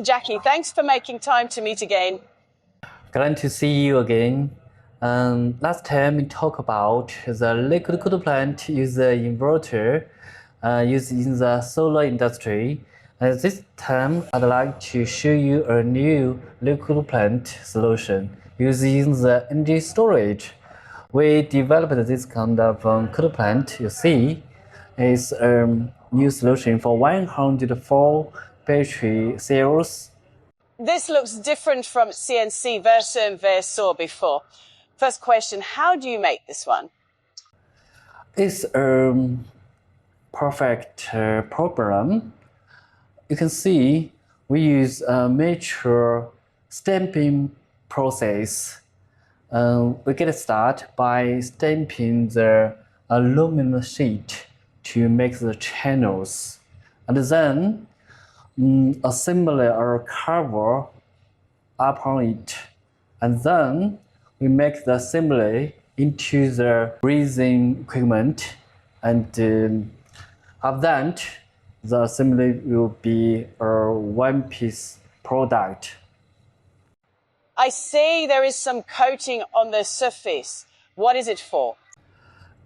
Jackie, thanks for making time to meet again. Glad to see you again. Last time we talked about the liquid coolant plant use the inverter used in the solar industry. This time I'd like to show you a new liquid plant solution using the energy storage. We developed this kind of coolant plant. You see, it's a new solution for 104 battery cells. This looks different from CNC Versa and saw before. First question, how do you make this one? It's a perfect problem. You can see we use a mature stamping process. We get started by stamping the aluminum sheet to make the channels, and then assemble a cover upon it, and then we make the assembly into the breathing equipment, and after that the assembly will be a one-piece product. I see there is some coating on the surface. What is it for?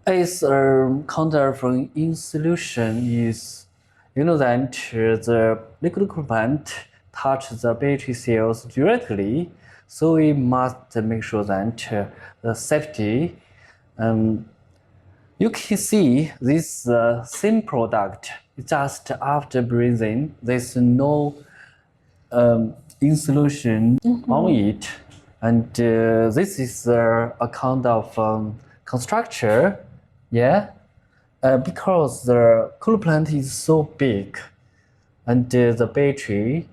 It's a counter from in solution is, you know that the liquid coolant touch the battery cells directly, so we must make sure that the safety. You can see this same product just after breathing. There's no in solution on it, and this is a kind of construction, yeah. Because the coolant plant is so big and the batteries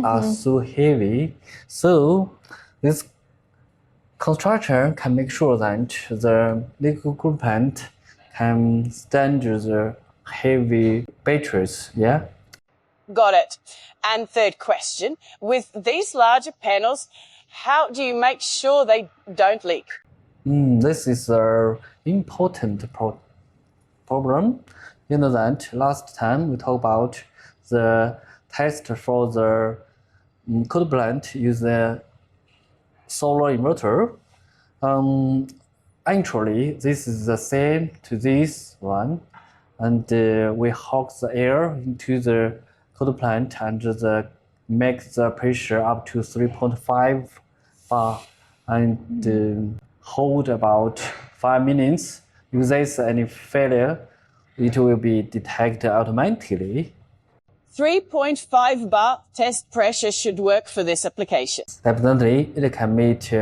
are so heavy, so this construction can make sure that the liquid coolant plant can stand the heavy batteries, yeah. Got it. And third question, with these larger panels, how do you make sure they don't leak? This is an important problem. You know that last time we talked about the test for the coolant plant use the solar inverter. Actually, this is the same to this one, and we hook the air into the coolant plant and make the pressure up to 3.5 bar and hold about 5 minutes. If there's any failure, it will be detected automatically. 3.5 bar test pressure should work for this application. Definitely, it can meet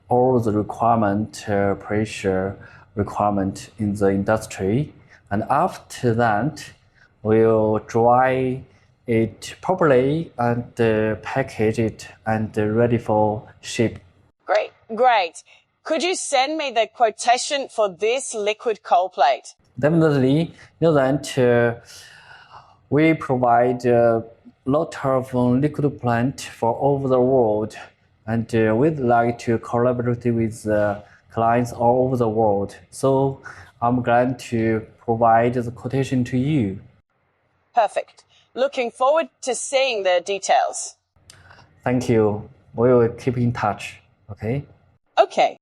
all the pressure requirement in the industry. And after that, we'll dry it properly and package it and ready for ship. Great. Could you send me the quotation for this liquid cold plate? Definitely, you know that we provide a lot of liquid plant for over the world, and we'd like to collaborate with clients all over the world. So I'm glad to provide the quotation to you. Perfect. Looking forward to seeing the details. Thank you. We will keep in touch. Okay. Okay.